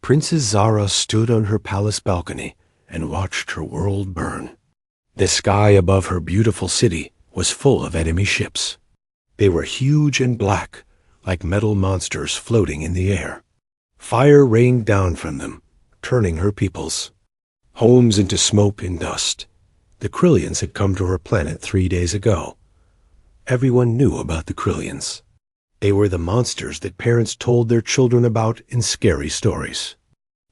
Princess Zara stood on her palace balcony and watched her world burn. The sky above her beautiful city was full of enemy ships. They were huge and black, like metal monsters floating in the air. Fire rained down from them, turning her peoples' homes into smoke and dust. The Krillians had come to her planet 3 days ago. Everyone knew about the Krillians. They were the monsters that parents told their children about in scary stories.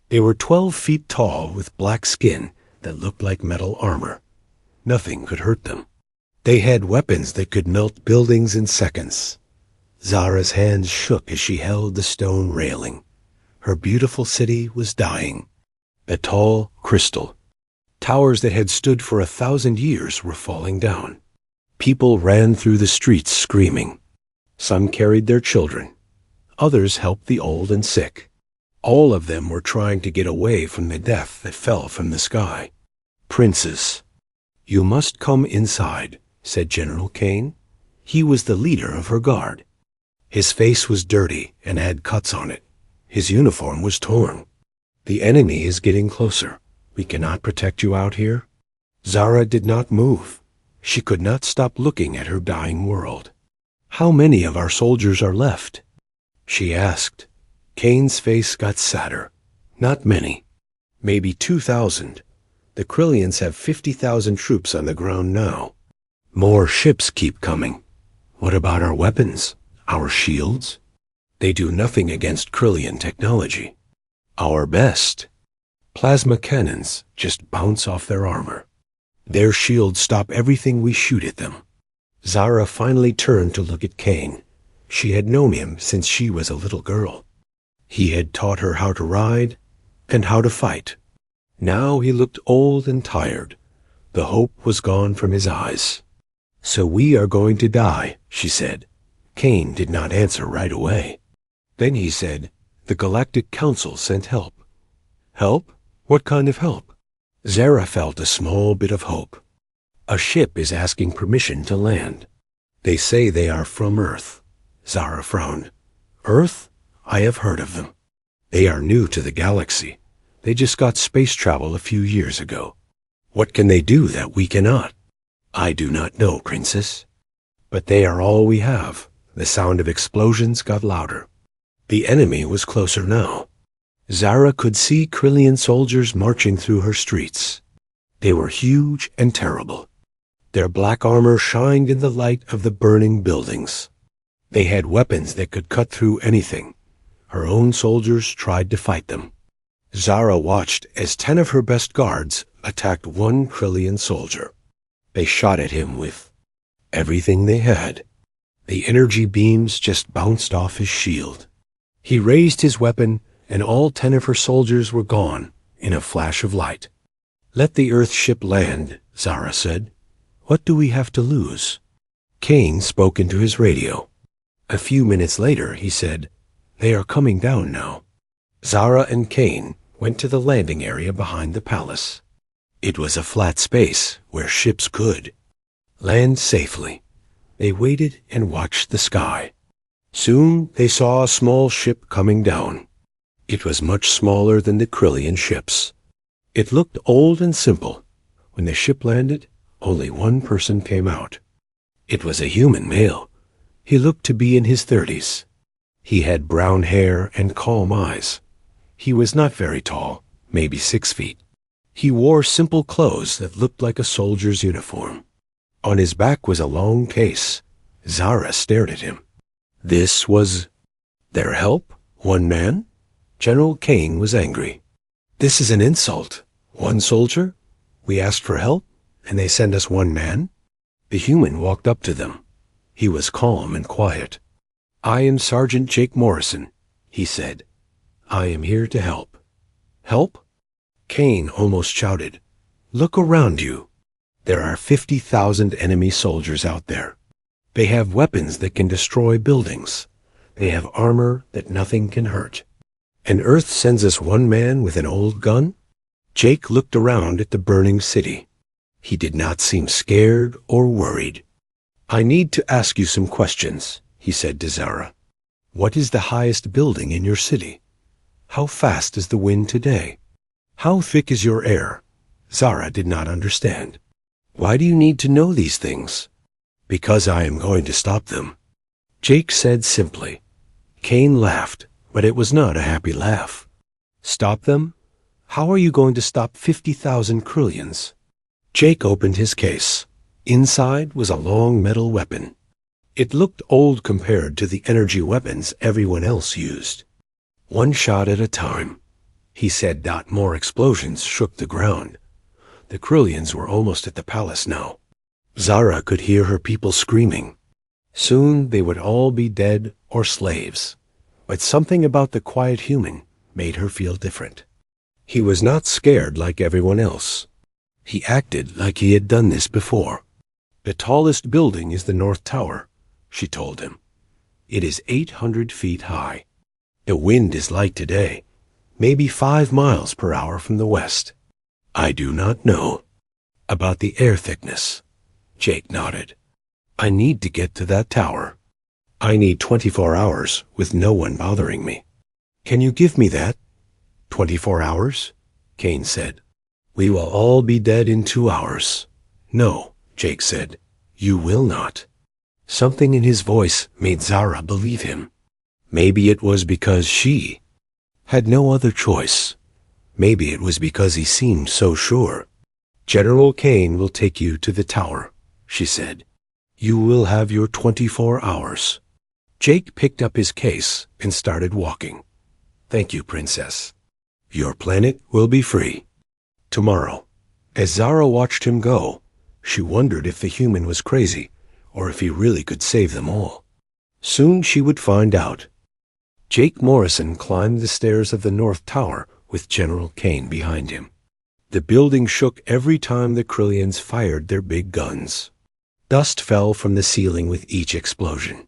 They were 12 feet tall with black skin that looked like metal armor. Nothing could hurt them. They had weapons that could melt buildings in seconds. Zara's hands shook as she held the stone railing. Her beautiful city was dying. The tall crystal towers that had stood for 1,000 years were falling down. People ran through the streets screaming. Some carried their children. Others helped the old and sick. All of them were trying to get away from the death that fell from the sky. "Princess, you must come inside," said General Kane. He was the leader of her guard. His face was dirty and had cuts on it. His uniform was torn. "The enemy is getting closer. We cannot protect you out here." Zara did not move. She could not stop looking at her dying world. "How many of our soldiers are left?" she asked. Kane's face got sadder. "Not many. Maybe 2,000. The Krillians have 50,000 troops on the ground now. More ships keep coming. What about our weapons? Our shields? They do nothing against Krillian technology. Our best plasma cannons just bounce off their armor. Their shields stop everything we shoot at them." Zara finally turned to look at Kane. She had known him since she was a little girl. He had taught her how to ride and how to fight. Now he looked old and tired. The hope was gone from his eyes. "So we are going to die," she said. Kane did not answer right away. Then he said, "The Galactic Council sent help." "Help? What kind of help?" Zara felt a small bit of hope. "A ship is asking permission to land. They say they are from Earth." Zara frowned. "Earth? I have heard of them. They are new to the galaxy. They just got space travel a few years ago. What can they do that we cannot?" "I do not know, Princess. But they are all we have." The sound of explosions got louder. The enemy was closer now. Zara could see Krillian soldiers marching through her streets. They were huge and terrible. Their black armor shined in the light of the burning buildings. They had weapons that could cut through anything. Her own soldiers tried to fight them. Zara watched as 10 of her best guards attacked one Krillian soldier. They shot at him with everything they had. The energy beams just bounced off his shield. He raised his weapon, and all 10 of her soldiers were gone in a flash of light. "Let the Earth ship land," Zara said. "What do we have to lose?" Kane spoke into his radio. A few minutes later, he said, "They are coming down now." Zara and Kane went to the landing area behind the palace. It was a flat space where ships could land safely. They waited and watched the sky. Soon they saw a small ship coming down. It was much smaller than the Krillian ships. It looked old and simple. When the ship landed, only one person came out. It was a human male. He looked to be in his 30s. He had brown hair and calm eyes. He was not very tall, maybe 6 feet. He wore simple clothes that looked like a soldier's uniform. On his back was a long case. Zara stared at him. This was their help? One man? General Kane was angry. "This is an insult. One soldier? We asked for help, and they send us one man?" The human walked up to them. He was calm and quiet. "I am Sergeant Jake Morrison," he said. "I am here to help." "Help?" Kane almost shouted. "Look around you. There are 50,000 enemy soldiers out there. They have weapons that can destroy buildings. They have armor that nothing can hurt. And Earth sends us one man with an old gun?" Jake looked around at the burning city. He did not seem scared or worried. "I need to ask you some questions," he said to Zara. "What is the highest building in your city? How fast is the wind today? How thick is your air? Zara did not understand. Why do you need to know these things? Because I am going to stop them, Jake said simply. Cain laughed, but it was not a happy laugh. Stop them? How are you going to stop 50,000 Krillians? Jake opened his case. Inside was a long metal weapon. It looked old compared to the energy weapons everyone else used. One shot at a time, he said. More explosions shook the ground. The Krillians were almost at the palace now. Zara could hear her people screaming. Soon they would all be dead or slaves. But something about the quiet human made her feel different. He was not scared like everyone else. He acted like he had done this before. The tallest building is the North Tower, she told him. It is 800 feet high. The wind is light today, maybe 5 miles per hour from the west. I do not know. About the air thickness, Jake nodded. I need to get to that tower. I need 24 hours with no one bothering me. Can you give me that? 24 hours? Cain said. We will all be dead in 2 hours. No, Jake said. You will not. Something in his voice made Zara believe him. Maybe it was because she had no other choice. Maybe it was because he seemed so sure. General Cain will take you to the tower, she said. You will have your 24 hours. Jake picked up his case and started walking. Thank you, Princess. Your planet will be free. Tomorrow. As Zara watched him go, she wondered if the human was crazy or if he really could save them all. Soon she would find out. Jake Morrison climbed the stairs of the North Tower with General Cain behind him. The building shook every time the Krillians fired their big guns. Dust fell from the ceiling with each explosion.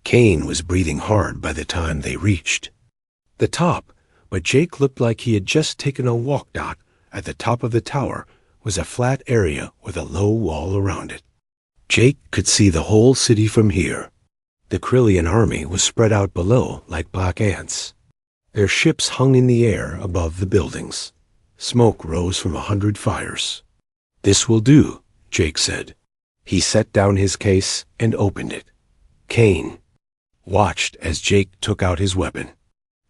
Cain was breathing hard by the time they reached the top, but Jake looked like he had just taken a walk. At the top of the tower was a flat area with a low wall around it. Jake could see the whole city from here. The Krillian army was spread out below like black ants. Their ships hung in the air above the buildings. Smoke rose from 100 fires. This will do, Jake said. He set down his case and opened it. Cain watched as Jake took out his weapon.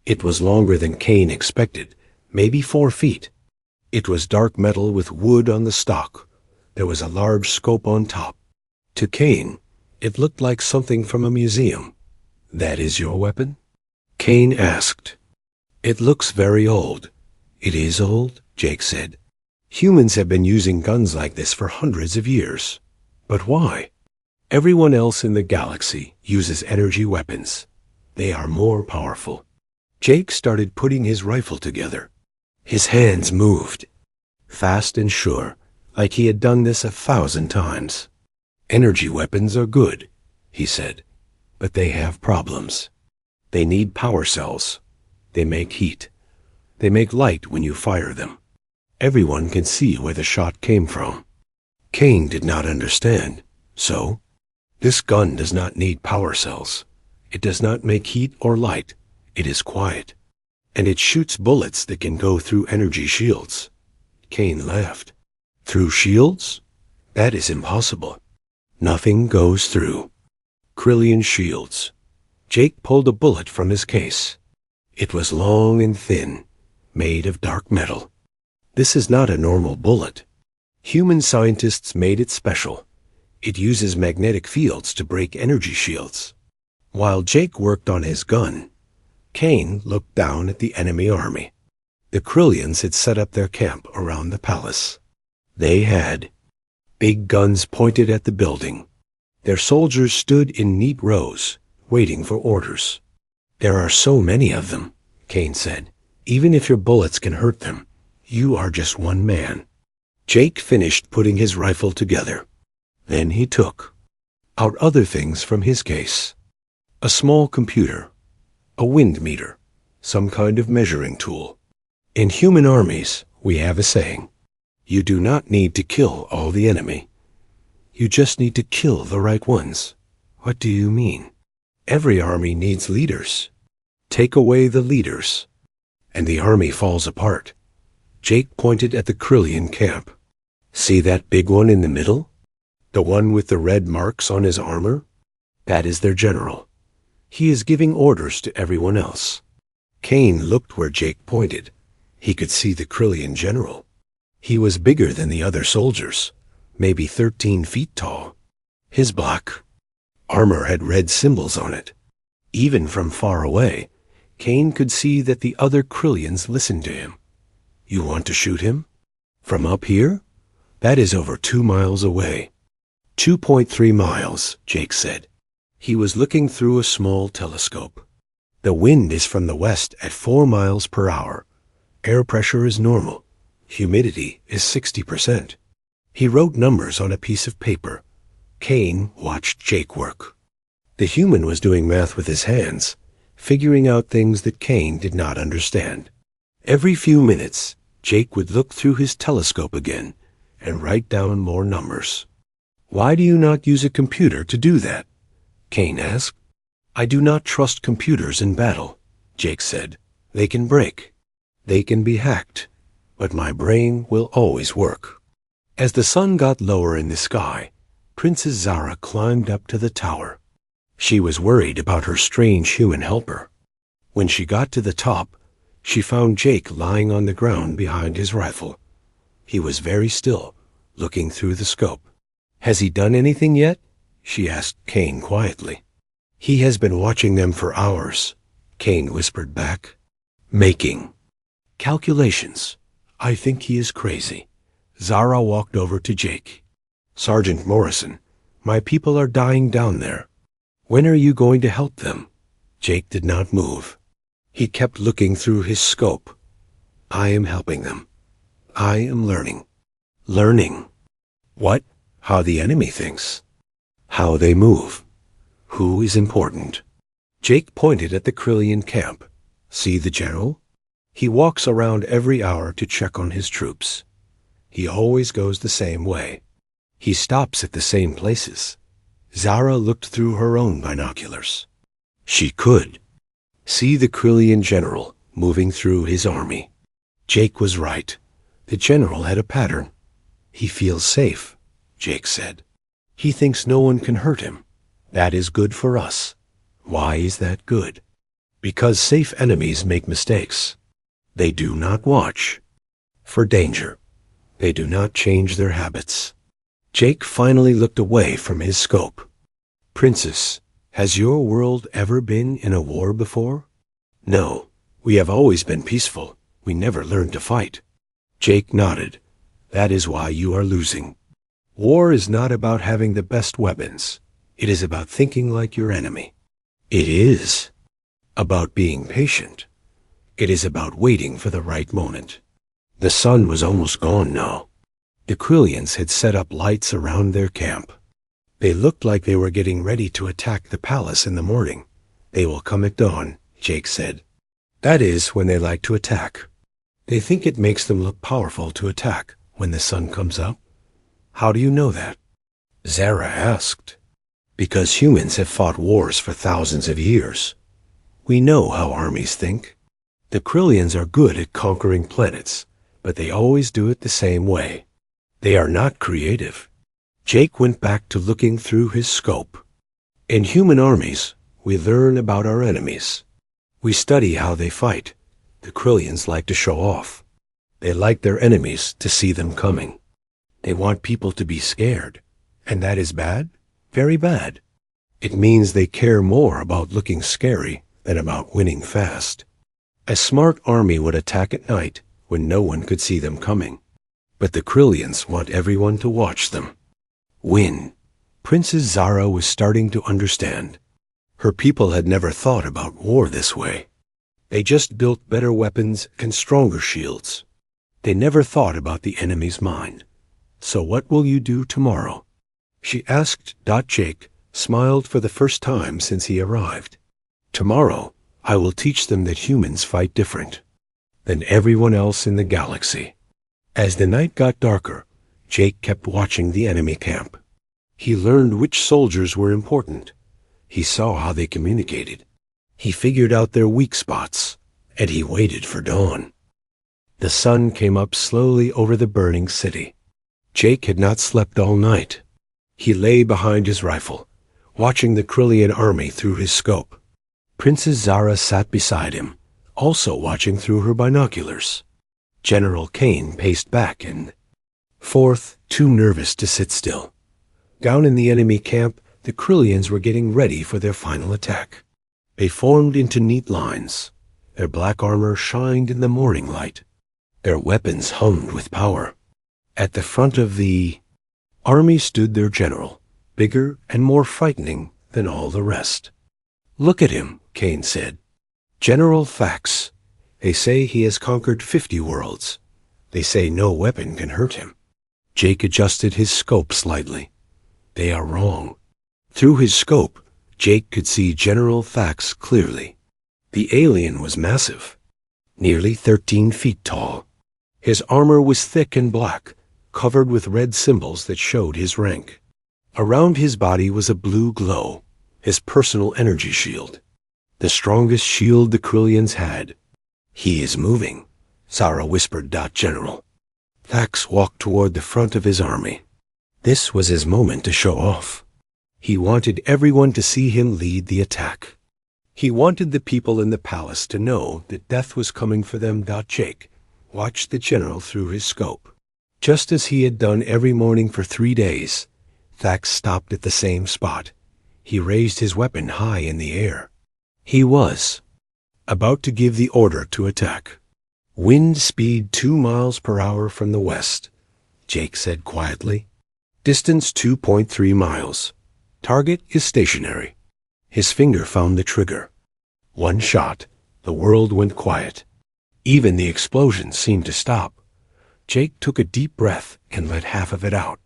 It was longer than Cain expected, maybe 4 feet. It was dark metal with wood on the stock. There was a large scope on top. To Cain, it looked like something from a museum. That is your weapon? Cain asked. It looks very old. It is old, Jake said. Humans have been using guns like this for hundreds of years. But why? Everyone else in the galaxy uses energy weapons. They are more powerful. Jake started putting his rifle together. His hands moved, fast and sure, like he had done this 1,000 times. Energy weapons are good, he said, but they have problems. They need power cells. They make heat. They make light when you fire them. Everyone can see where the shot came from. Cain did not understand. So, this gun does not need power cells. It does not make heat or light. It is quiet. And it shoots bullets that can go through energy shields. Cain laughed. Through shields? That is impossible. Nothing goes through Krillian shields. Jake pulled a bullet from his case. It was long and thin, made of dark metal. This is not a normal bullet. Human scientists made it special. It uses magnetic fields to break energy shields. While Jake worked on his gun, Cain looked down at the enemy army. The Krillians had set up their camp around the palace. They had big guns pointed at the building. Their soldiers stood in neat rows, waiting for orders. There are so many of them, Cain said. Even if your bullets can hurt them, you are just one man. Jake finished putting his rifle together. Then he took out other things from his case. A small computer, a wind meter, some kind of measuring tool. In human armies, we have a saying. You do not need to kill all the enemy. You just need to kill the right ones. What do you mean? Every army needs leaders. Take away the leaders. and the army falls apart. Jake pointed at the Krillian camp. See that big one in the middle? The one with the red marks on his armor? That is their general. He is giving orders to everyone else. Kane looked where Jake pointed. He could see the Krillian general. He was bigger than the other soldiers, maybe 13 feet tall. His black armor had red symbols on it. Even from far away, Kane could see that the other Krillians listened to him. You want to shoot him? From up here? That is over 2 miles away. 2.3 miles, Jake said. He was looking through a small telescope. The wind is from the west at 4 miles per hour. Air pressure is normal. Humidity is 60%. He wrote numbers on a piece of paper. Kane watched Jake work. The human was doing math with his hands, figuring out things that Kane did not understand. Every few minutes, Jake would look through his telescope again and write down more numbers. Why do you not use a computer to do that? Kane asked. I do not trust computers in battle, Jake said. They can break. They can be hacked. But my brain will always work. As the sun got lower in the sky, Princess Zara climbed up to the tower. She was worried about her strange human helper. When she got to the top, she found Jake lying on the ground behind his rifle. He was very still, looking through the scope. Has he done anything yet? She asked Kane quietly. He has been watching them for hours, Kane whispered back. Making calculations. I think he is crazy. Zara walked over to Jake. Sergeant Morrison, my people are dying down there. When are you going to help them? Jake did not move. He kept looking through his scope. I am helping them. I am learning. Learning. What? How the enemy thinks. How they move. Who is important. Jake pointed at the Krillian camp. See the general? He walks around every hour to check on his troops. He always goes the same way. He stops at the same places. Zara looked through her own binoculars. She could see the Krillian general moving through his army. Jake was right. The general had a pattern. He feels safe, Jake said. He thinks no one can hurt him. That is good for us. Why is that good? Because safe enemies make mistakes. They do not watch for danger. They do not change their habits. Jake finally looked away from his scope. Princess, has your world ever been in a war before? No, we have always been peaceful. We never learned to fight. Jake nodded. That is why you are losing. War is not about having the best weapons. It is about thinking like your enemy. It is about being patient. It is about waiting for the right moment. The sun was almost gone now. The Krillians had set up lights around their camp. They looked like they were getting ready to attack the palace in the morning. They will come at dawn, Jake said. That is when they like to attack. They think it makes them look powerful to attack when the sun comes up. How do you know that? Zara asked. Because humans have fought wars for thousands of years. We know how armies think. The Krillians are good at conquering planets, but they always do it the same way. They are not creative. Jake went back to looking through his scope. In human armies, we learn about our enemies. We study how they fight. The Krillians like to show off. They like their enemies to see them coming. They want people to be scared. And that is bad? Very bad. It means they care more about looking scary than about winning fast. A smart army would attack at night when no one could see them coming. But the Krillians want everyone to watch them. Win. Princess Zara was starting to understand. Her people had never thought about war this way. They just built better weapons and stronger shields. They never thought about the enemy's mind. So what will you do tomorrow? She asked. Jake smiled for the first time since he arrived. Tomorrow, I will teach them that humans fight different than everyone else in the galaxy. As the night got darker, Jake kept watching the enemy camp. He learned which soldiers were important. He saw how they communicated. He figured out their weak spots and he waited for dawn. The sun came up slowly over the burning city. Jake had not slept all night. He lay behind his rifle, watching the Krillian army through his scope. Princess Zara sat beside him, also watching through her binoculars. General Kane paced back and forth, too nervous to sit still. Down in the enemy camp, the Krillians were getting ready for their final attack. They formed into neat lines. Their black armor shined in the morning light. Their weapons hummed with power. At the front of the army stood their general, bigger and more frightening than all the rest. "Look at him," Kane said. "General Thax. They say he has conquered 50 worlds. They say no weapon can hurt him." Jake adjusted his scope slightly. They are wrong. Through his scope, Jake could see General Thax clearly. The alien was massive, nearly 13 feet tall. His armor was thick and black, covered with red symbols that showed his rank. Around his body was a blue glow, his personal energy shield, the strongest shield the Krillians had. "He is moving," Zara whispered. "General." Thax walked toward the front of his army. This was his moment to show off. He wanted everyone to see him lead the attack. He wanted the people in the palace to know that death was coming for them. Jake watched the general through his scope. Just as he had done every morning for 3 days, Thax stopped at the same spot. He raised his weapon high in the air. He was about to give the order to attack. "Wind speed 2 miles per hour from the west," Jake said quietly. "Distance 2.3 miles. Target is stationary." His finger found the trigger. One shot, the world went quiet. Even the explosion seemed to stop. Jake took a deep breath and let half of it out.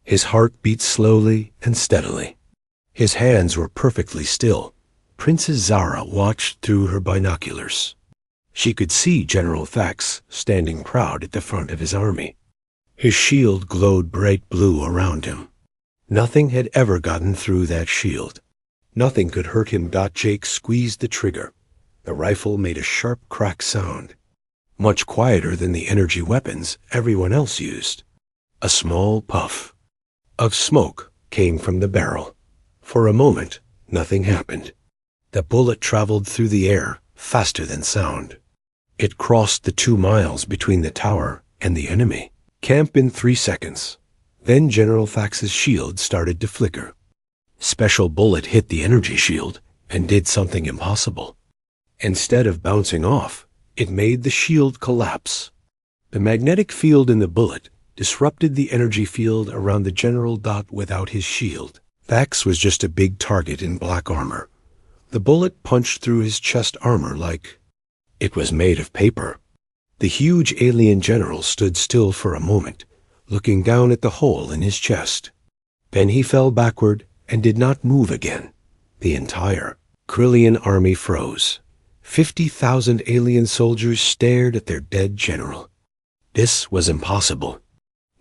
His heart beat slowly and steadily. His hands were perfectly still. Princess Zara watched through her binoculars. She could see General Thax standing proud at the front of his army. His shield glowed bright blue around him. Nothing had ever gotten through that shield. Nothing could hurt him. Jake squeezed the trigger. The rifle made a sharp crack sound, much quieter than the energy weapons everyone else used. A small puff of smoke came from the barrel. For a moment, nothing happened. The bullet traveled through the air faster than sound. It crossed the 2 miles between the tower and the enemy camp in 3 seconds. Then General Thax's shield started to flicker. Special bullet hit the energy shield and did something impossible. Instead of bouncing off, it made the shield collapse. The magnetic field in the bullet disrupted the energy field around the general. Without his shield, Thax was just a big target in black armor. The bullet punched through his chest armor like it was made of paper. The huge alien general stood still for a moment, looking down at the hole in his chest. Then he fell backward and did not move again. The entire Krillian army froze. 50,000 alien soldiers stared at their dead general. This was impossible.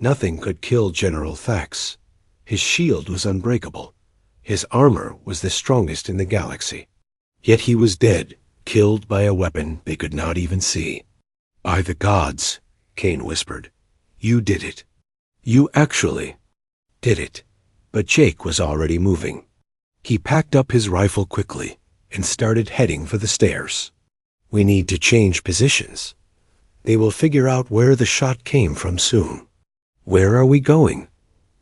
Nothing could kill General Thax. His shield was unbreakable. His armor was the strongest in the galaxy. Yet he was dead, killed by a weapon they could not even see. "By the gods," Kane whispered. "You did it. You actually did it." But Jake was already moving. He packed up his rifle quickly and started heading for the stairs. "We need to change positions. They will figure out where the shot came from soon." "Where are we going?"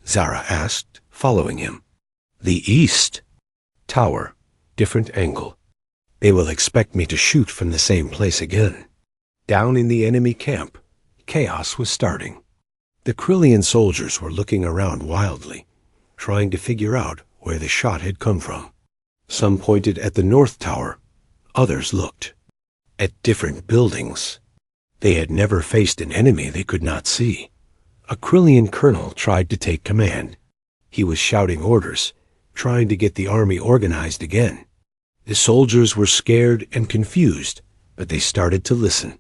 Zara asked, following him. "The east. Tower, different angle. They will expect me to shoot from the same place again." Down in the enemy camp, chaos was starting. The Krillian soldiers were looking around wildly, trying to figure out where the shot had come from. Some pointed at the north tower. Others looked at different buildings. They had never faced an enemy they could not see. A Krillian colonel tried to take command. He was shouting orders, trying to get the army organized again. The soldiers were scared and confused, but they started to listen.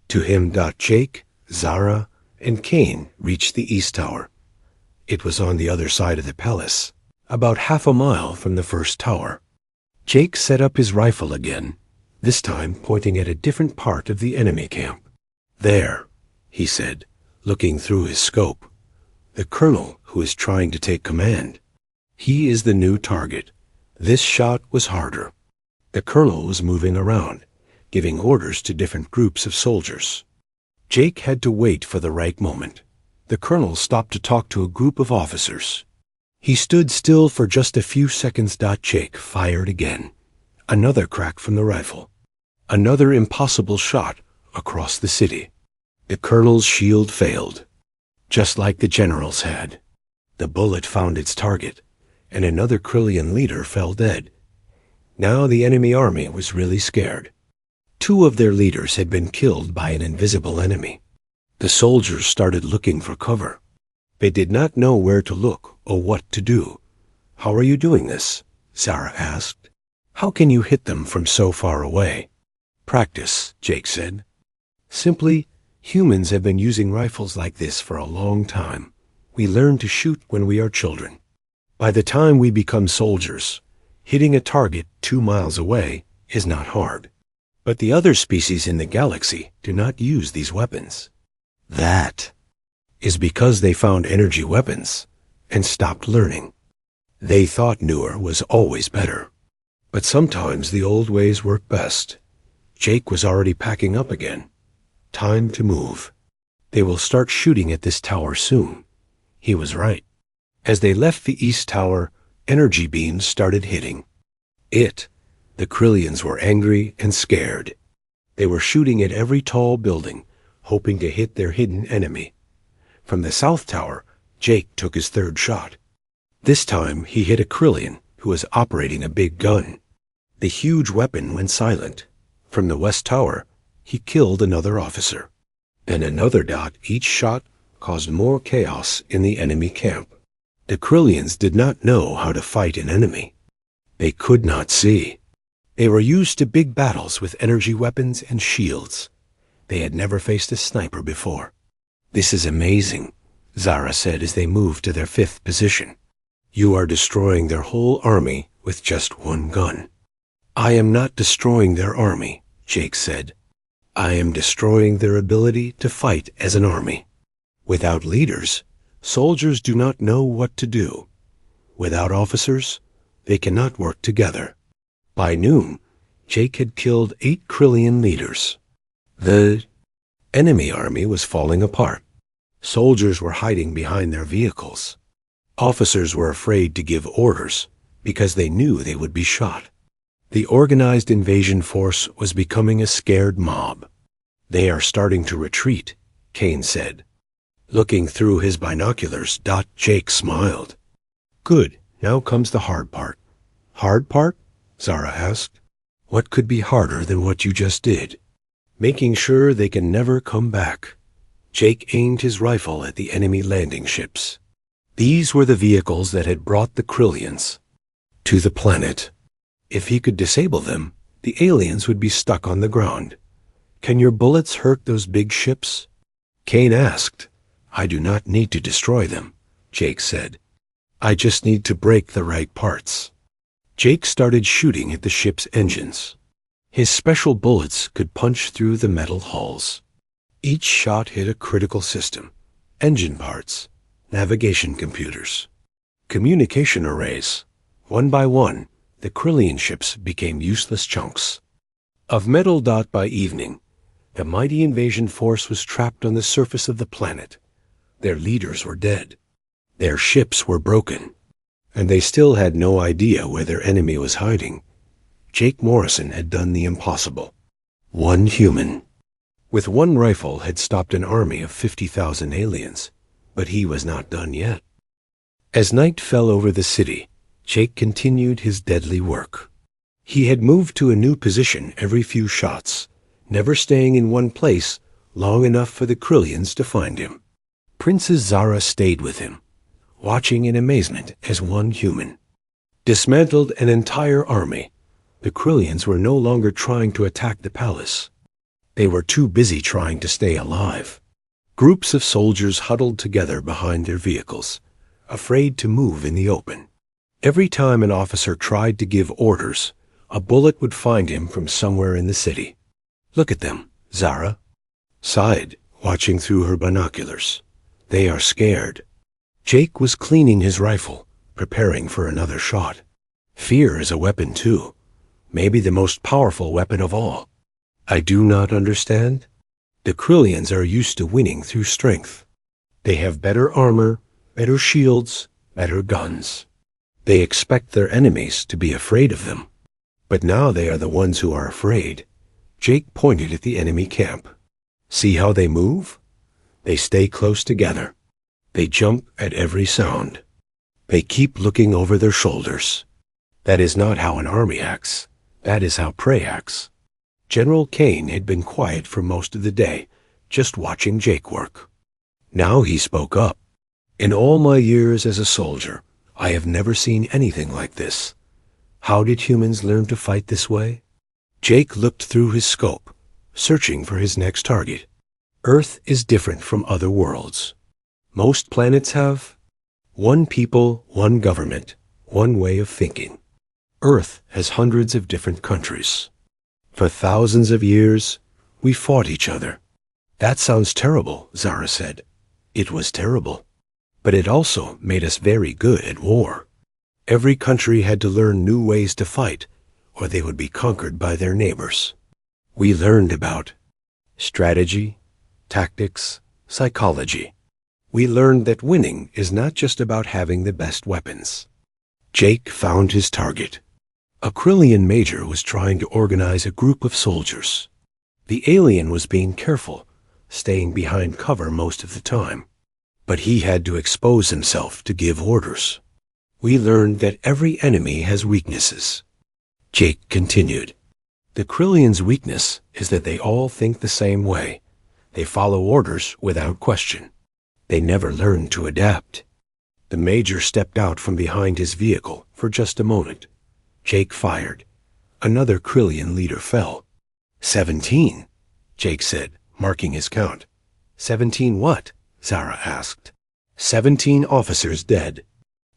To him, Jake, Zara, and Kane reached the east tower. It was on the other side of the palace, about half a mile from the first tower. Jake set up his rifle again, this time pointing at a different part of the enemy camp. "There," he said, looking through his scope. "The colonel who is trying to take command. He is the new target. This shot was harder." The colonel was moving around, giving orders to different groups of soldiers. Jake had to wait for the right moment. The colonel stopped to talk to a group of officers. He stood still for just a few seconds. Jake fired again. Another crack from the rifle. Another impossible shot across the city. The colonel's shield failed, just like the general's had. The bullet found its target, and another Krillian leader fell dead. Now the enemy army was really scared. 2 of their leaders had been killed by an invisible enemy. The soldiers started looking for cover. They did not know where to look or what to do. "How are you doing this?" Zara asked. "How can you hit them from so far away?" "Practice," Jake said. "Simply, humans have been using rifles like this for a long time. We learn to shoot when we are children. By the time we become soldiers, hitting a target 2 miles away is not hard. But the other species in the galaxy do not use these weapons. That is because they found energy weapons and stopped learning. They thought newer was always better. But sometimes the old ways work best." Jake was already packing up again. Time to move. They will start shooting at this tower soon. He was right. As they left the east tower, energy beams started hitting. The Krillians were angry and scared. They were shooting at every tall building, hoping to hit their hidden enemy. From the south tower, Jake took his 3rd shot. This time he hit a Krillian who was operating a big gun. The huge weapon went silent. From the west tower, he killed another officer. And another dot. Each shot caused more chaos in the enemy camp. The Krillians did not know how to fight an enemy. They could not see. They were used to big battles with energy weapons and shields. They had never faced a sniper before. "This is amazing," Zara said as they moved to their 5th position. "You are destroying their whole army with just 1 gun." "I am not destroying their army," Jake said. "I am destroying their ability to fight as an army. Without leaders, soldiers do not know what to do. Without officers, they cannot work together." By noon, Jake had killed 8 Krillian leaders. The enemy army was falling apart. Soldiers were hiding behind their vehicles. Officers were afraid to give orders because they knew they would be shot. The organized invasion force was becoming a scared mob. "They are starting to retreat," Kane said. Looking through his binoculars, Jake smiled. "Good, now comes the hard part." "Hard part?" Zara asked. "What could be harder than what you just did?" "Making sure they can never come back." Jake aimed his rifle at the enemy landing ships. These were the vehicles that had brought the Krillians to the planet. If he could disable them, the aliens would be stuck on the ground. "Can your bullets hurt those big ships?" Kane asked. "I do not need to destroy them," Jake said. "I just need to break the right parts." Jake started shooting at the ship's engines. His special bullets could punch through the metal hulls. Each shot hit a critical system: engine parts, navigation computers, communication arrays. One by one, the Krillian ships became useless chunks of metal. By evening, the mighty invasion force was trapped on the surface of the planet. Their leaders were dead. Their ships were broken, and they still had no idea where their enemy was hiding. Jake Morrison had done the impossible. One human with 1 rifle had stopped an army of 50,000 aliens, but he was not done yet. As night fell over the city, Jake continued his deadly work. He had moved to a new position every few shots, never staying in one place long enough for the Krillians to find him. Princess Zara stayed with him, watching in amazement as one human dismantled an entire army. The Krillians were no longer trying to attack the palace. They were too busy trying to stay alive. Groups of soldiers huddled together behind their vehicles, afraid to move in the open. Every time an officer tried to give orders, a bullet would find him from somewhere in the city. "Look at them," Zara sighed, watching through her binoculars. "They are scared." Jake was cleaning his rifle, preparing for another shot. Fear is a weapon too, maybe the most powerful weapon of all. "I do not understand." The Krillians are used to winning through strength. They have better armor, better shields, better guns. They expect their enemies to be afraid of them. But now they are the ones who are afraid. Jake pointed at the enemy camp. "See how they move? They stay close together. They jump at every sound. They keep looking over their shoulders. That is not how an army acts. That is how prey acts." General Kane had been quiet for most of the day, just watching Jake work. Now he spoke up. "In all my years as a soldier, I have never seen anything like this. How did humans learn to fight this way?" Jake looked through his scope, searching for his next target. Earth is different from other worlds. Most planets have one people, one government, one way of thinking. Earth has hundreds of different countries. For thousands of years, we fought each other. "That sounds terrible," Zara said. It was terrible. But it also made us very good at war. Every country had to learn new ways to fight, or they would be conquered by their neighbors. We learned about strategy, tactics, psychology. We learned that winning is not just about having the best weapons. Jake found his target. A Krillian major was trying to organize a group of soldiers. The alien was being careful, staying behind cover most of the time. But he had to expose himself to give orders. We learned that every enemy has weaknesses. Jake continued. The Krillians' weakness is that they all think the same way. They follow orders without question. They never learn to adapt. The major stepped out from behind his vehicle for just a moment. Jake fired. Another Krillian leader fell. 17, Jake said, marking his count. 17 what? Zara asked. 17 officers dead.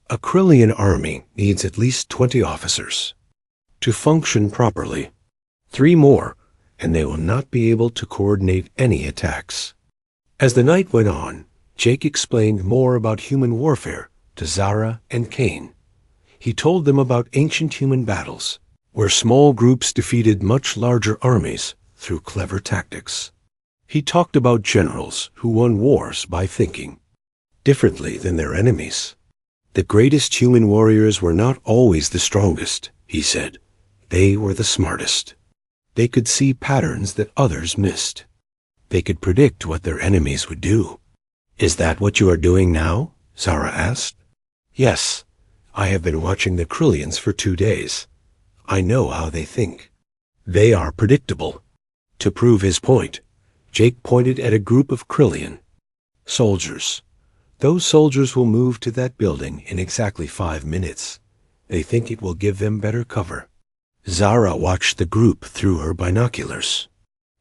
A Krillian army needs at least 20 officers to function properly. 3 more, and they will not be able to coordinate any attacks. As the night went on, Jake explained more about human warfare to Zara and Kane. He told them about ancient human battles, where small groups defeated much larger armies through clever tactics. He talked about generals who won wars by thinking differently than their enemies. The greatest human warriors were not always the strongest, he said. They were the smartest. They could see patterns that others missed. They could predict what their enemies would do. Is that what you are doing now? Zara asked. Yes. I have been watching the Krillians for 2 days. I know how they think. They are predictable. To prove his point, Jake pointed at a group of Krillian soldiers. Those soldiers will move to that building in exactly 5 minutes. They think it will give them better cover. Zara watched the group through her binoculars.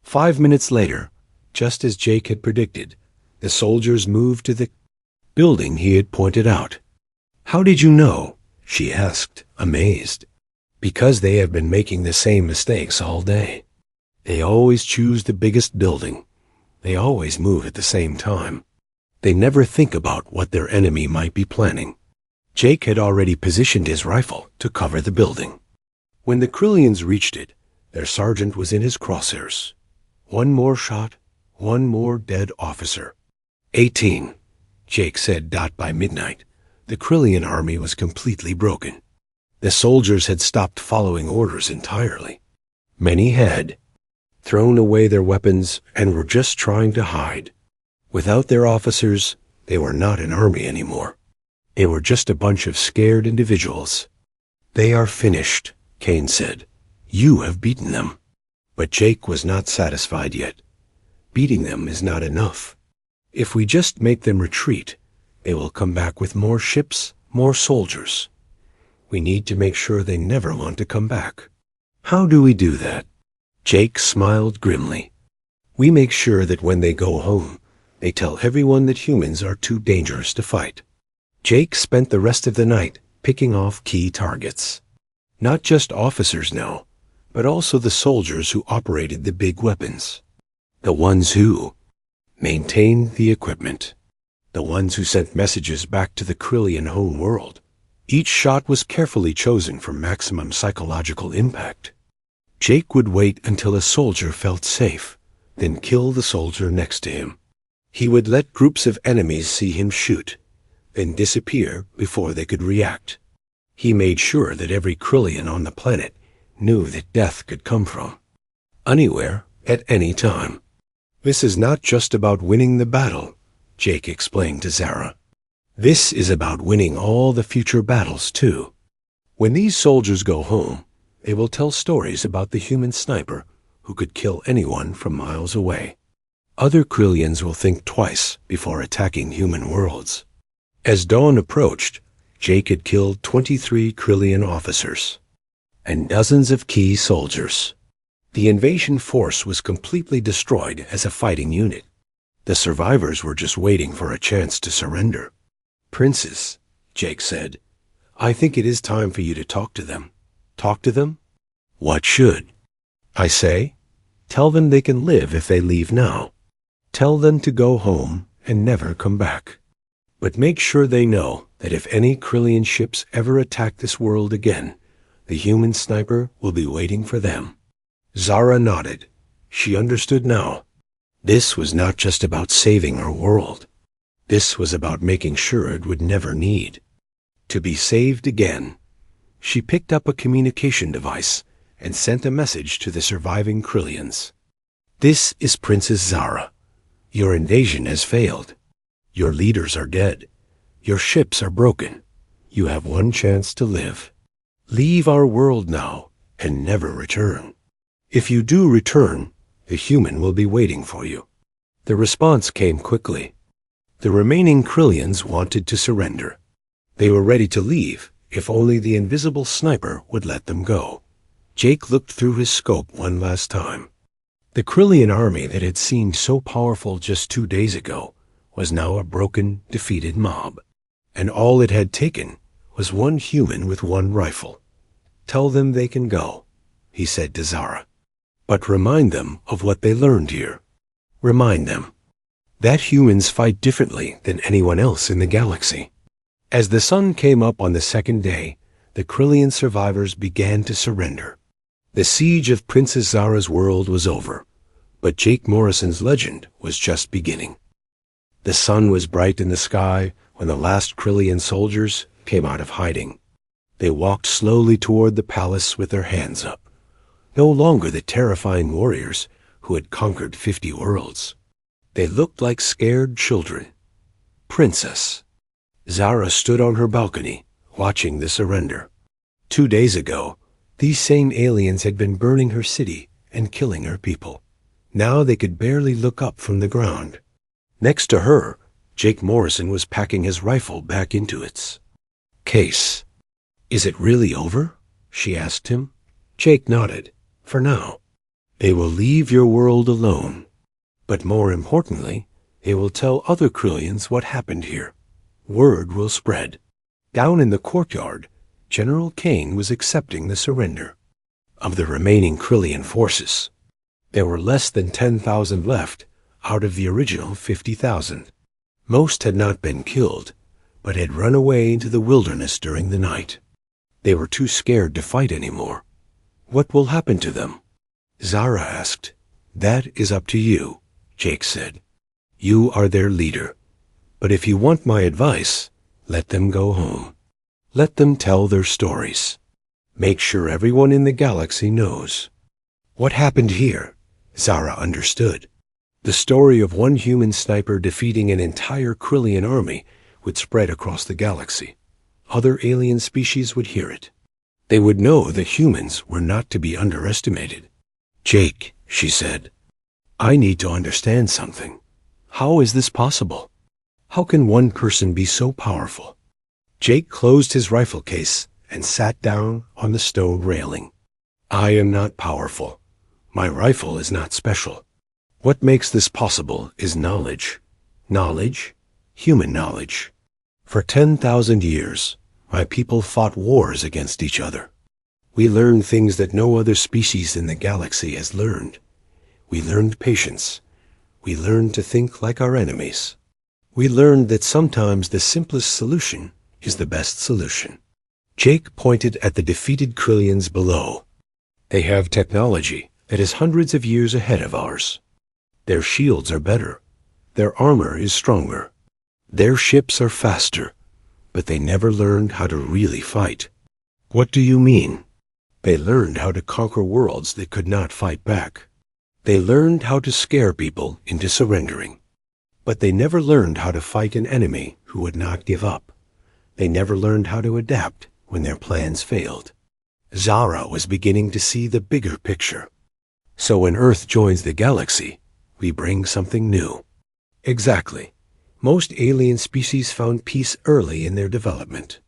5 minutes later, just as Jake had predicted, the soldiers moved to the building he had pointed out. How did you know? She asked, amazed. Because they have been making the same mistakes all day. They always choose the biggest building. They always move at the same time. They never think about what their enemy might be planning. Jake had already positioned his rifle to cover the building. When the Krillians reached it, their sergeant was in his crosshairs. 1 more shot, 1 more dead officer. 18, Jake said. By midnight, the Krillian army was completely broken. The soldiers had stopped following orders entirely. Many had thrown away their weapons and were just trying to hide. Without their officers, they were not an army anymore. They were just a bunch of scared individuals. They are finished, Kane said. You have beaten them. But Jake was not satisfied yet. Beating them is not enough. If we just make them retreat, they will come back with more ships, more soldiers. We need to make sure they never want to come back. How do we do that? Jake smiled grimly. We make sure that when they go home, they tell everyone that humans are too dangerous to fight. Jake spent the rest of the night picking off key targets. Not just officers now, but also the soldiers who operated the big weapons. The ones who maintained the equipment. The ones who sent messages back to the Krillian home world. Each shot was carefully chosen for maximum psychological impact. Jake would wait until a soldier felt safe, then kill the soldier next to him. He would let groups of enemies see him shoot, then disappear before they could react. He made sure that every Krillian on the planet knew that death could come from anywhere, at any time. This is not just about winning the battle, Jake explained to Zara. This is about winning all the future battles, too. When these soldiers go home, they will tell stories about the human sniper who could kill anyone from miles away. Other Krillians will think twice before attacking human worlds. As dawn approached, Jake had killed 23 Krillian officers and dozens of key soldiers. The invasion force was completely destroyed as a fighting unit. The survivors were just waiting for a chance to surrender. "Princess," Jake said, "I think it is time for you to talk to them." "Talk to them? What should I say?" "Tell them they can live if they leave now. Tell them to go home and never come back. But make sure they know that if any Krillian ships ever attack this world again, the human sniper will be waiting for them." Zara nodded. She understood now. This was not just about saving her world. This was about making sure it would never need to be saved again. She picked up a communication device and sent a message to the surviving Krillians. "This is Princess Zara. Your invasion has failed. Your leaders are dead. Your ships are broken. You have one chance to live. Leave our world now and never return. If you do return, the human will be waiting for you." The response came quickly. The remaining Krillians wanted to surrender. They were ready to leave if only the invisible sniper would let them go. Jake looked through his scope one last time. The Krillian army that had seemed so powerful just 2 days ago was now a broken, defeated mob. And all it had taken was one human with one rifle. "Tell them they can go," he said to Zara. "But remind them of what they learned here. Remind them that humans fight differently than anyone else in the galaxy." As the sun came up on the second day, the Krillian survivors began to surrender. The siege of Princess Zara's world was over, but Jake Morrison's legend was just beginning. The sun was bright in the sky when the last Krillian soldiers came out of hiding. They walked slowly toward the palace with their hands up. No longer the terrifying warriors who had conquered 50 worlds. They looked like scared children. "Princess." Zara stood on her balcony, watching the surrender. 2 days ago, these same aliens had been burning her city and killing her people. Now they could barely look up from the ground. Next to her, Jake Morrison was packing his rifle back into its case. "Is it really over?" she asked him. Jake nodded. "For now. They will leave your world alone. But more importantly, they will tell other Krillians what happened here. Word will spread." Down in the courtyard, General Kane was accepting the surrender of the remaining Krillian forces. There were less than 10,000 left out of the original 50,000. Most had not been killed, but had run away into the wilderness during the night. They were too scared to fight anymore. "What will happen to them?" Zara asked. "That is up to you," Jake said. "You are their leader. But if you want my advice, let them go home. Let them tell their stories. Make sure everyone in the galaxy knows what happened here." Zara understood. The story of one human sniper defeating an entire Krillian army would spread across the galaxy. Other alien species would hear it. They would know that humans were not to be underestimated. "Jake," she said, "I need to understand something. How is this possible? How can one person be so powerful?" Jake closed his rifle case and sat down on the stone railing. "I am not powerful. My rifle is not special. What makes this possible is knowledge. Knowledge, human knowledge. For 10,000 years, my people fought wars against each other. We learned things that no other species in the galaxy has learned. We learned patience. We learned to think like our enemies. We learned that sometimes the simplest solution is the best solution. Jake pointed at the defeated Krillians below. They have technology that is hundreds of years ahead of ours. Their shields are better. Their armor is stronger. Their ships are faster, but they never learned how to really fight. What do you mean? They learned how to conquer worlds that could not fight back. They learned how to scare people into surrendering. But they never learned how to fight an enemy who would not give up. They never learned how to adapt when their plans failed. Zara was beginning to see the bigger picture. So when Earth joins the galaxy, we bring something new. Exactly. Most alien species found peace early in their development.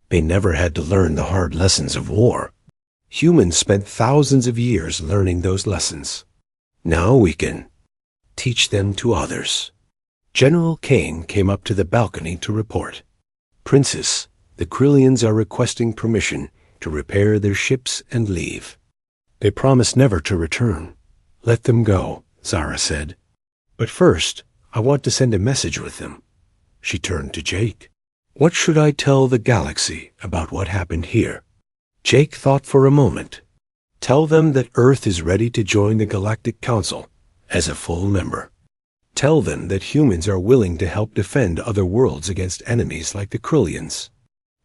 They never had to learn the hard lessons of war. Humans spent thousands of years learning those lessons. Now we can teach them to others. General Kane came up to the balcony to report. Princess, the Krillians are requesting permission to repair their ships and leave. They promise never to return. Let them go, Zara said. But first, I want to send a message with them. She turned to Jake. What should I tell the galaxy about what happened here? Jake thought for a moment. Tell them that Earth is ready to join the Galactic Council as a full member. Tell them that humans are willing to help defend other worlds against enemies like the Krillians.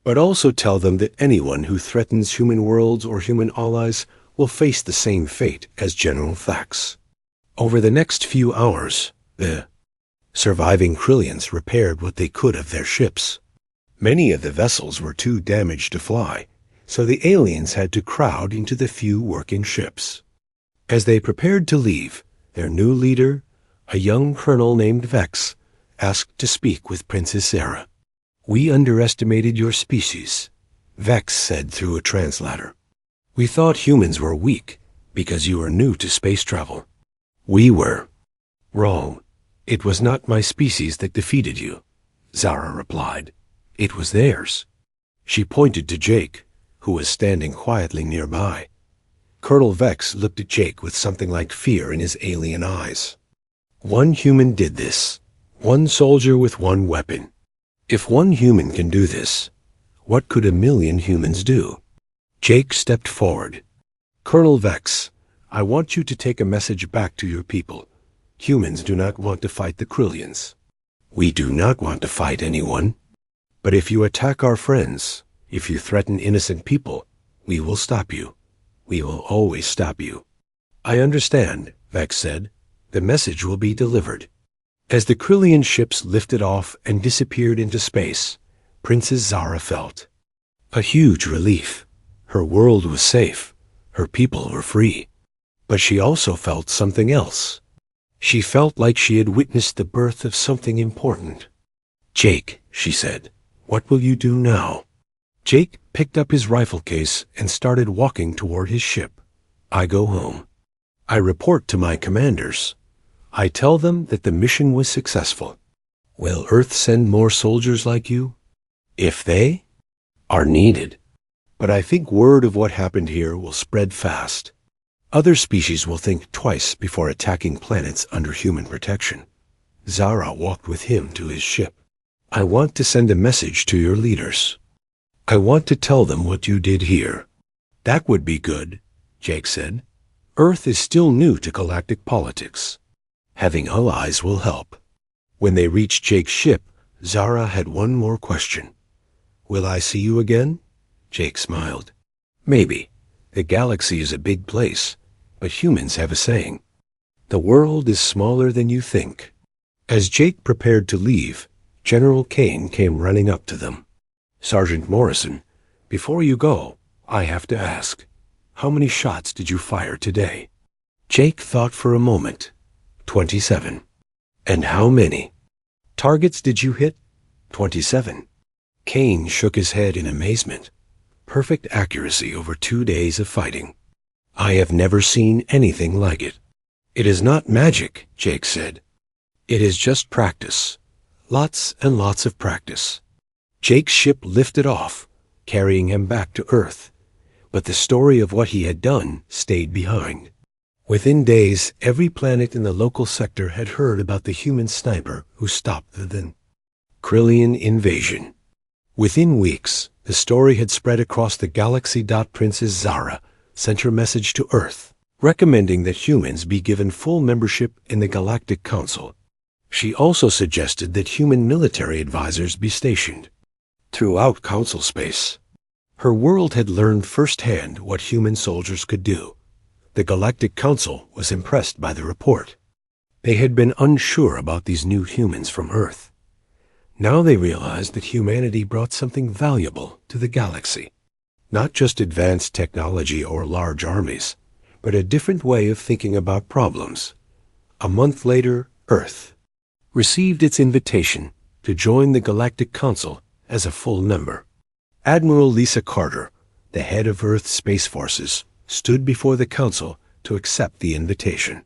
But also tell them that anyone who threatens human worlds or human allies will face the same fate as General Thax. Over the next few hours, the surviving Krillians repaired what they could of their ships. Many of the vessels were too damaged to fly, so the aliens had to crowd into the few working ships. As they prepared to leave, their new leader, a young colonel named Vex, asked to speak with Princess Sarah. We underestimated your species, Vex said through a translator. We thought humans were weak because you are new to space travel. We were wrong. It was not my species that defeated you, Zara replied. It was theirs. She pointed to Jake, who was standing quietly nearby. Colonel Vex looked at Jake with something like fear in his alien eyes. One human did this. One soldier with one weapon. If one human can do this, what could 1,000,000 humans do? Jake stepped forward. Colonel Vex, I want you to take a message back to your people. Humans do not want to fight the Krillians. We do not want to fight anyone. But if you attack our friends, if you threaten innocent people, we will stop you. We will always stop you. I understand, Vex said. The message will be delivered. As the Krillian ships lifted off and disappeared into space, Princess Zara felt a huge relief. Her world was safe. Her people were free. But she also felt something else. She felt like she had witnessed the birth of something important. Jake, she said, what will you do now? Jake picked up his rifle case and started walking toward his ship. I go home. I report to my commanders. I tell them that the mission was successful. Will Earth send more soldiers like you? If they are needed. But I think word of what happened here will spread fast. Other species will think twice before attacking planets under human protection. Zara walked with him to his ship. I want to send a message to your leaders. I want to tell them what you did here. That would be good, Jake said. Earth is still new to galactic politics. Having allies will help. When they reached Jake's ship, Zara had one more question. Will I see you again? Jake smiled. Maybe. The galaxy is a big place, but humans have a saying. The world is smaller than you think. As Jake prepared to leave, General Kane came running up to them. Sergeant Morrison, before you go, I have to ask, how many shots did you fire today? Jake thought for a moment. 27. And how many targets did you hit? 27. Kane shook his head in amazement. Perfect accuracy over 2 days of fighting. I have never seen anything like it. It is not magic, Jake said. It is just practice. Lots and lots of practice. Jake's ship lifted off, carrying him back to Earth. but the story of what he had done stayed behind. Within days, every planet in the local sector had heard about the human sniper who stopped the Krillian invasion. Within weeks, the story had spread across the galaxy. Princess Zara sent her message to Earth, recommending that humans be given full membership in the Galactic Council. She also suggested that human military advisors be stationed throughout Council space. Her world had learned firsthand what human soldiers could do. The Galactic Council was impressed by the report. They had been unsure about these new humans from Earth. Now they realized that humanity brought something valuable to the galaxy. Not just advanced technology or large armies, but a different way of thinking about problems. A month later, Earth received its invitation to join the Galactic Council as a full member. Admiral Lisa Carter, the head of Earth's space forces, stood before the Council to accept the invitation.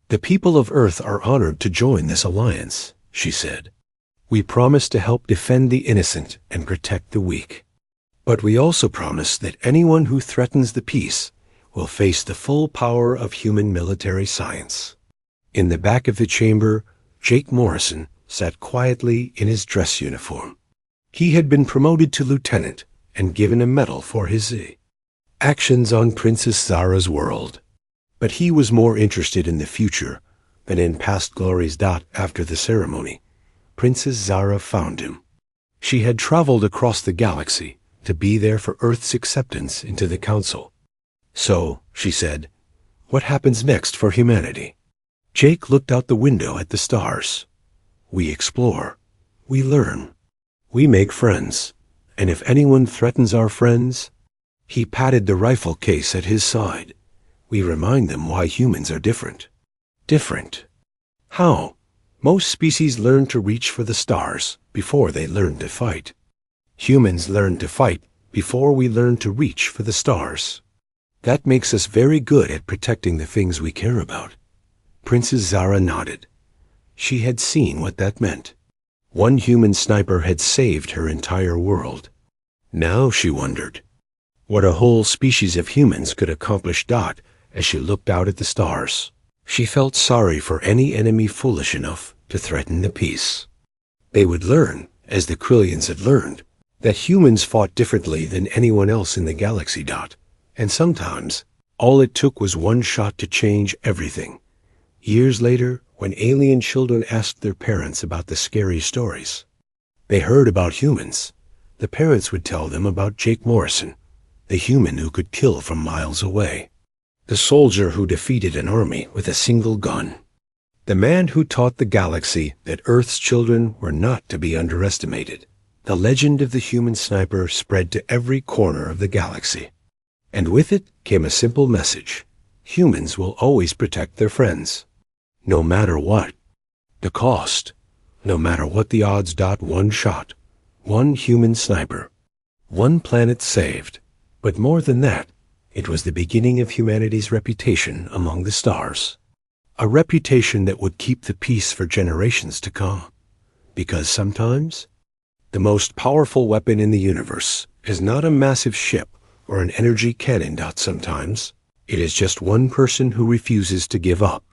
"The people of Earth are honored to join this alliance," she said. "We promise to help defend the innocent and protect the weak. But we also promise that anyone who threatens the peace will face the full power of human military science." In the back of the chamber, Jake Morrison sat quietly in his dress uniform. He had been promoted to lieutenant and given a medal for his actions on Princess Zara's world. But he was more interested in the future than in past glories. After the ceremony, Princess Zara found him. She had traveled across the galaxy to be there for Earth's acceptance into the Council. "So," she said, "what happens next for humanity?" Jake looked out the window at the stars. "We explore. We learn. We make friends. And if anyone threatens our friends," he patted the rifle case at his side, "we remind them why humans are different." Different? How? Most species learn to reach for the stars before they learn to fight. Humans learn to fight before we learn to reach for the stars. That makes us very good at protecting the things we care about. Princess Zara nodded. She had seen what that meant. One human sniper had saved her entire world. Now she wondered what a whole species of humans could accomplish. As she looked out at the stars, she felt sorry for any enemy foolish enough to threaten the peace. They would learn, as the Krillians had learned, that humans fought differently than anyone else in the galaxy. And sometimes, all it took was one shot to change everything. Years later, when alien children asked their parents about the scary stories they heard about humans, the parents would tell them about Jake Morrison, the human who could kill from miles away, the soldier who defeated an army with a single gun, the man who taught the galaxy that Earth's children were not to be underestimated. The legend of the human sniper spread to every corner of the galaxy. And with it came a simple message: humans will always protect their friends, no matter what the cost, no matter what the odds. One shot, one human sniper, one planet saved. But more than that, it was the beginning of humanity's reputation among the stars. A reputation that would keep the peace for generations to come. Because sometimes, the most powerful weapon in the universe is not a massive ship or an energy cannon. Sometimes, it is just one person who refuses to give up.